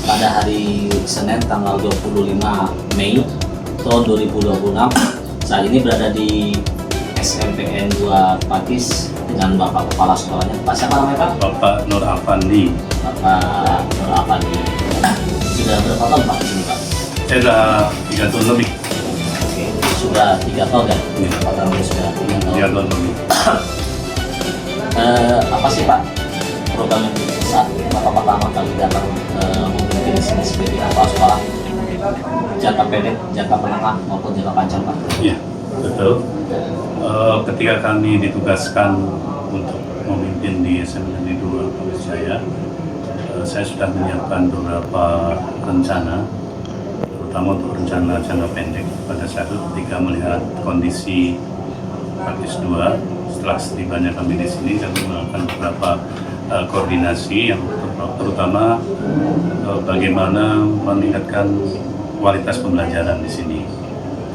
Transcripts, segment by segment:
Pada hari Senin tanggal 25 Mei tahun 2026, saat ini berada di SMPN 2 Pakis dengan Bapak Kepala Sekolahnya. Pak, siapa namanya Pak? Bapak Nur Afandi. Bapak Nur Afandi. Sudah berapa tahun Pak di sini Pak? Saya sudah 3 tahun lebih. Oke, sudah 3 tahun kan? Iya. Pak Tarmi sudah 3 tahun. 3 tahun lebih. Apa sih Pak program yang saat Bapak pertama kali datang memimpin di sini sebagai kepala sekolah, jangka pendek, jangka menengah maupun jangka panjang Pak? Iya, betul. Ketika kami ditugaskan untuk memimpin di SMPN 2 Pakis Jaya, saya sudah menyiapkan beberapa rencana, terutama untuk rencana jangka pendek. Pada saat itu ketika melihat kondisi Pakis 2, setelah setibanya kami di sini, kami melakukan beberapa koordinasi yang terutama bagaimana meningkatkan kualitas pembelajaran di sini,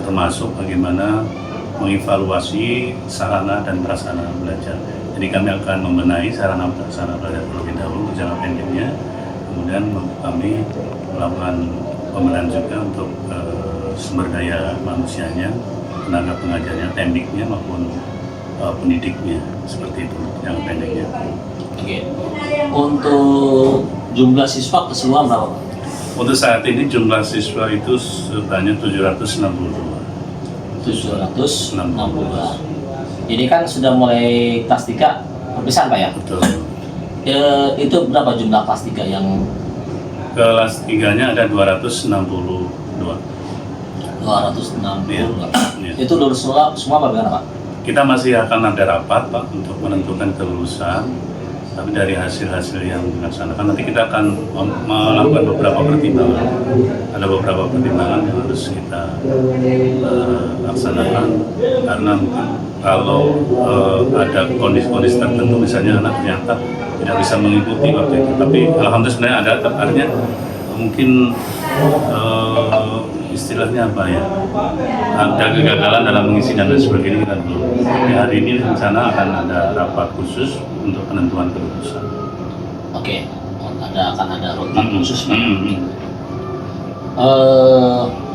termasuk bagaimana mengevaluasi sarana dan prasarana belajar. Jadi kami akan membenahi sarana prasarana belajar terlebih dahulu jangka pendeknya, kemudian kami melakukan pembenahan juga untuk sumber daya manusianya, tenaga pengajarnya, tekniknya maupun pendidiknya, seperti itu jangka pendeknya. Oke. Untuk jumlah siswa keseluruhan berapa Pak? Untuk saat ini jumlah siswa itu sebanyak 762. 762. Ini kan sudah mulai kelas 3 perpisahan Pak ya? Betul. Itu berapa jumlah kelas 3 yang Kelas 3-nya ada 262. 262? Iya. Itu lulus semua bagaimana Pak? Kita masih akan ada rapat Pak untuk menentukan kelulusan, tapi dari hasil-hasil yang dilaksanakan nanti kita akan melakukan beberapa pertimbangan. Ada beberapa pertimbangan yang harus kita laksanakan, karena mungkin kalau ada kondisi-kondisi tertentu, misalnya anak ternyata tidak bisa mengikuti waktu itu, tapi alhamdulillah sebenarnya ada, artinya mungkin istilahnya apa ya, ada kegagalan dalam mengisi dan lain sebagainya, kita belum. Di hari ini rencana akan ada rapat khusus untuk penentuan kelulusan. Oke, akan ada roadmap khusus Pak.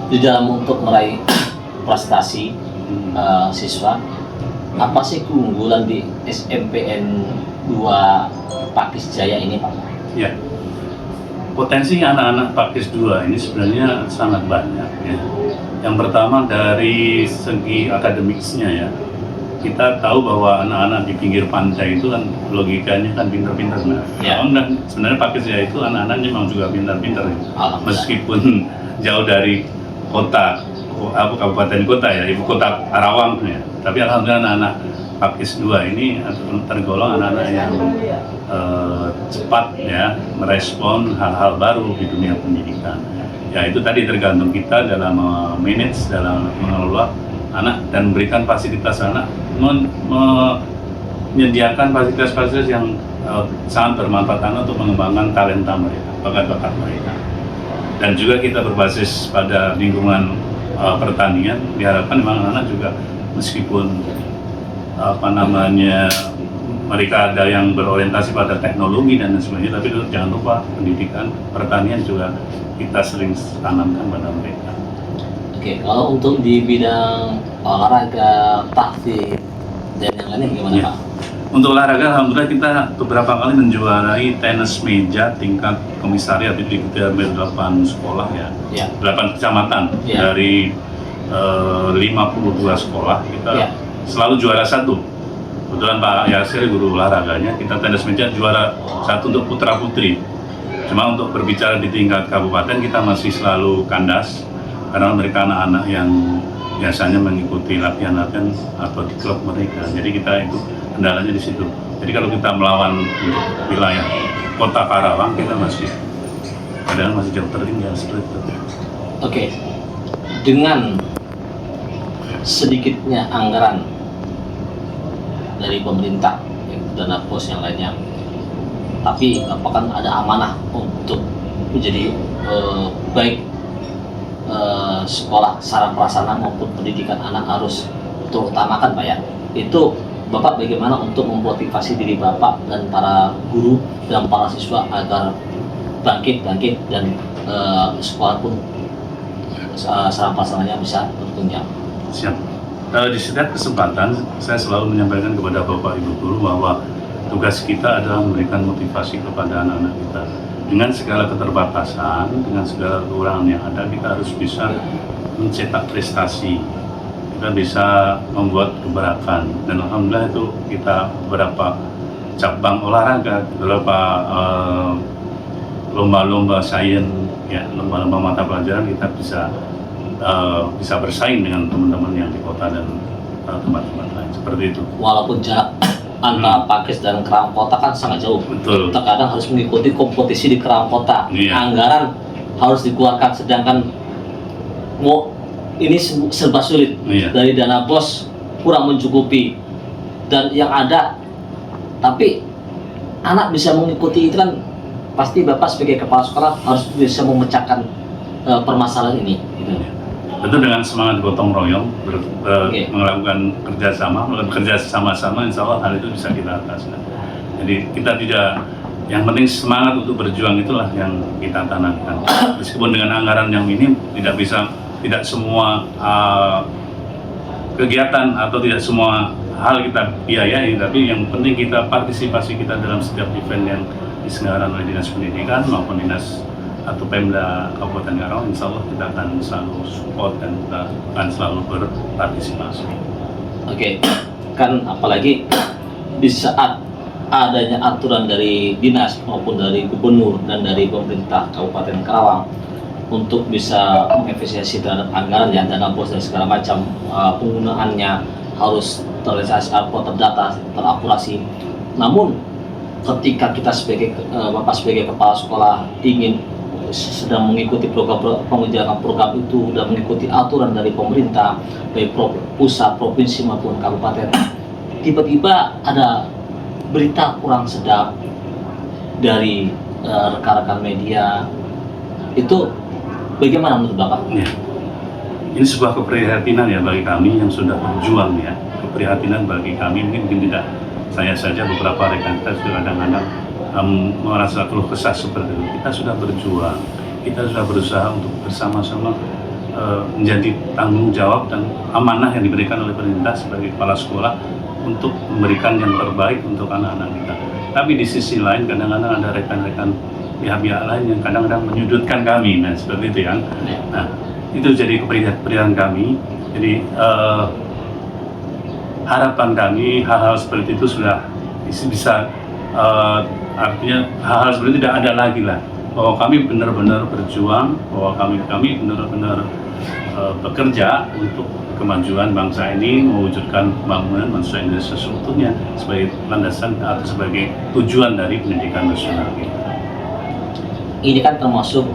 Di dalam untuk meraih prestasi siswa, apa sih keunggulan di SMPN 2 Pakis Jaya ini Pak? Ya, potensi anak-anak Pakis 2 ini sebenarnya sangat banyak ya. Yang pertama dari segi akademiknya ya, kita tahu bahwa anak-anak di pinggir pantai itu kan logikanya kan pintar-pintar. Ya. Dan sebenarnya Pakis Jaya itu anak-anaknya memang juga pintar-pintar ya. Alhamdulillah. Meskipun jauh dari kota, kabupaten kota ya, ibu kota Karawang ya, tapi alhamdulillah anak-anak Pakis 2 ini tergolong anak-anak yang cepat ya merespon hal-hal baru di dunia pendidikan. Ya itu tadi tergantung kita dalam manage, dalam mengelola anak dan memberikan fasilitas anak, menyediakan fasilitas-fasilitas yang sangat bermanfaat anak untuk mengembangkan talenta mereka, bakat-bakat mereka. Dan juga kita berbasis pada lingkungan pertanian, diharapkan memang anak-anak juga meskipun mereka ada yang berorientasi pada teknologi dan sebagainya, tapi jangan lupa pendidikan pertanian juga kita sering tanamkan pada mereka. Oke, kalau untuk di bidang olahraga, tahfidz dan yang lainnya gimana Ya. Pak? Untuk olahraga, alhamdulillah kita beberapa kali menjuarai tenis meja tingkat komisariat itu di 8 sekolah ya, Ya. 8 kecamatan Ya. dari 52 sekolah kita Ya. selalu juara 1. Kebetulan Pak Yasir guru olahraganya, kita tenis meja juara 1 untuk putra putri. Cuma untuk berbicara di tingkat kabupaten kita masih selalu kandas karena mereka anak-anak yang biasanya mengikuti latihan-latihan atau di klub mereka. Jadi kita itu kendalanya di situ. Jadi kalau kita melawan untuk wilayah kota Karawang, kita padahal masih jauh tertinggal seperti itu. Oke, dengan sedikitnya anggaran dari pemerintah, dana pos yang lainnya, tapi apakah ada amanah untuk menjadi baik sekolah sarana prasarana maupun pendidikan anak harus terutamakan Pak ya? Itu Bapak bagaimana untuk memotivasi diri Bapak dan para guru dan para siswa agar bangkit dan sekolah pun sarana prasarananya bisa bertunjang. Siap. Di setiap kesempatan saya selalu menyampaikan kepada Bapak Ibu guru bahwa tugas kita adalah memberikan motivasi kepada anak-anak kita. Dengan segala keterbatasan, dengan segala kekurangan yang ada, kita harus bisa mencetak prestasi. Kita bisa membuat keberakan, dan alhamdulillah itu kita beberapa cabang olahraga, beberapa lomba-lomba sains, ya, lomba-lomba mata pelajaran kita bisa bersaing dengan teman-teman yang di kota dan tempat-tempat lain seperti itu. Walaupun jarak antara Pakis dan Kerangkota kan sangat jauh. Betul. Terkadang harus mengikuti kompetisi di Kerangkota. Iya. Anggaran harus dikeluarkan, sedangkan ini serba sulit. Iya. Dari dana BOS kurang mencukupi, dan yang ada, tapi anak bisa mengikuti itu kan pasti Bapak sebagai kepala sekolah harus bisa memecahkan permasalahan ini. Gitu. Tentu dengan semangat gotong royong, Oke. melakukan bekerja sama-sama, insya Allah hal itu bisa kita atasi. Jadi kita tidak, yang penting semangat untuk berjuang itulah yang kita tanamkan. Meskipun dengan anggaran yang minim, tidak semua kegiatan atau tidak semua hal kita biayai, tapi yang penting kita partisipasi kita dalam setiap event yang diselenggarakan oleh Dinas Pendidikan maupun Dinas atau Pemda Kabupaten Karawang, insya Allah kita akan selalu support dan kita akan selalu berpartisipasi. Oke, kan apalagi di saat adanya aturan dari dinas maupun dari gubernur dan dari pemerintah Kabupaten Karawang untuk bisa mengefisiensi terhadap anggaran ya, dana BOS dan segala macam, penggunaannya harus terrealisasi atau terdata, terakurasi. Namun ketika kita sebagai Bapak sebagai kepala sekolah ingin sedang mengikuti menjalankan program itu dan mengikuti aturan dari pemerintah baik pusat, provinsi maupun kabupaten, tiba-tiba ada berita kurang sedap dari rekan-rekan media, itu bagaimana menurut Bapak? Ya. Ini sebuah keprihatinan ya bagi kami yang sudah berjuang ya, keprihatinan bagi kami, mungkin tidak saya saja, beberapa rekan kita sudah kadang-kadang merasa keluh kesah seperti itu. Kita sudah berjuang, kita sudah berusaha untuk bersama-sama menjadi tanggung jawab dan amanah yang diberikan oleh pemerintah sebagai kepala sekolah untuk memberikan yang terbaik untuk anak-anak kita. Tapi di sisi lain kadang-kadang ada rekan-rekan pihak-pihak lain yang kadang-kadang menyudutkan kami, nah seperti itu ya. Nah itu jadi keprihatinan kami. Jadi harapan kami hal-hal seperti itu sudah bisa artinya hal-hal seperti itu tidak ada lagi lah, bahwa kami benar-benar berjuang, bahwa kami benar-benar bekerja untuk kemajuan bangsa ini, mewujudkan pembangunan bangsa Indonesia seutuhnya sebagai landasan atau sebagai tujuan dari pendidikan nasional kita. Ini kan termasuk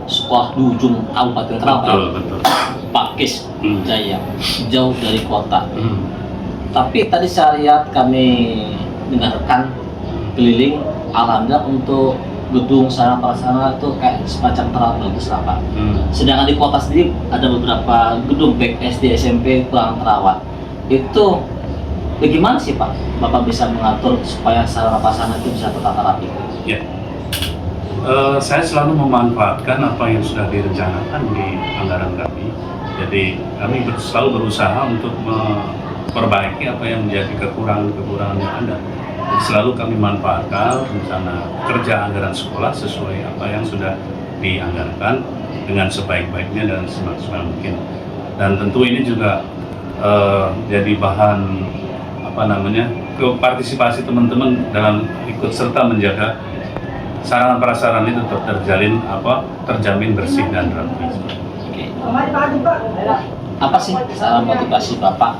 sekolah di ujung Kabupaten Karawang, Betul. Pakis Jaya, jauh dari kota. Hmm. Tapi tadi saya lihat, kami dengarkan keliling, alhamdulillah untuk gedung sarana prasarana itu kayak semacam terawat bagus lah Pak. Sedangkan di kota sendiri ada beberapa gedung baik SD, SMP kurang terawat. Itu bagaimana sih Pak Bapak bisa mengatur supaya sarana prasarana itu bisa tertata rapi? Ya, saya selalu memanfaatkan apa yang sudah direncanakan di anggaran kami. Jadi kami selalu berusaha untuk memperbaiki apa yang menjadi kekurangan yang ada. Selalu kami manfaatkan rencana kerja anggaran sekolah sesuai apa yang sudah dianggarkan dengan sebaik-baiknya dan semaksimal mungkin. Dan tentu ini juga jadi bahan partisipasi teman-teman dalam ikut serta menjaga sarana prasarana itu tetap terjamin bersih dan rapi. Oke. Apa sih saran motivasi Bapak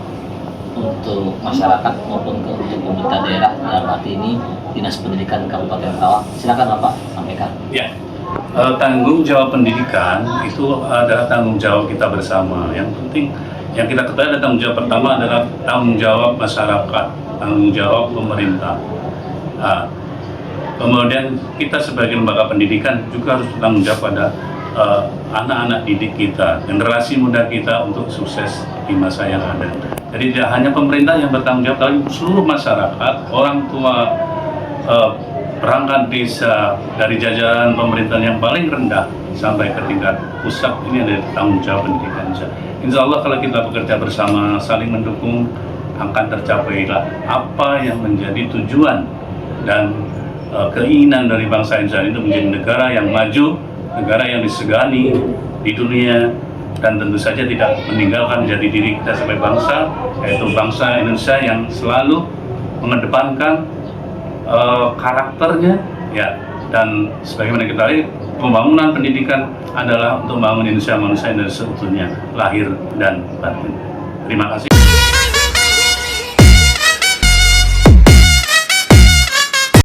untuk masyarakat maupun untuk pemerintah daerah dalam arti ini Dinas Pendidikan Kabupaten Karawang? Silakan Bapak sampaikan. Ya, tanggung jawab pendidikan itu adalah tanggung jawab kita bersama. Yang penting yang kita ketahui adalah tanggung jawab pertama adalah tanggung jawab masyarakat, tanggung jawab pemerintah. Kemudian kita sebagai lembaga pendidikan juga harus bertanggung jawab pada anak-anak didik kita, generasi muda kita untuk sukses di masa yang ada. Jadi tidak hanya pemerintah yang bertanggung jawab, tapi seluruh masyarakat, orang tua perangkat desa dari jajaran pemerintahan yang paling rendah sampai ke tingkat pusat ini ada tanggung jawab pendidikan. Insya Allah kalau kita bekerja bersama, saling mendukung, akan tercapailah apa yang menjadi tujuan dan keinginan dari bangsa Indonesia itu menjadi negara yang maju, negara yang disegani di dunia, dan tentu saja tidak meninggalkan jati diri kita sebagai bangsa, yaitu bangsa Indonesia yang selalu mengedepankan karakternya, ya, dan sebagaimana kita lihat pembangunan pendidikan adalah untuk membangun Indonesia manusia yang seutuhnya lahir dan batin. Terima kasih.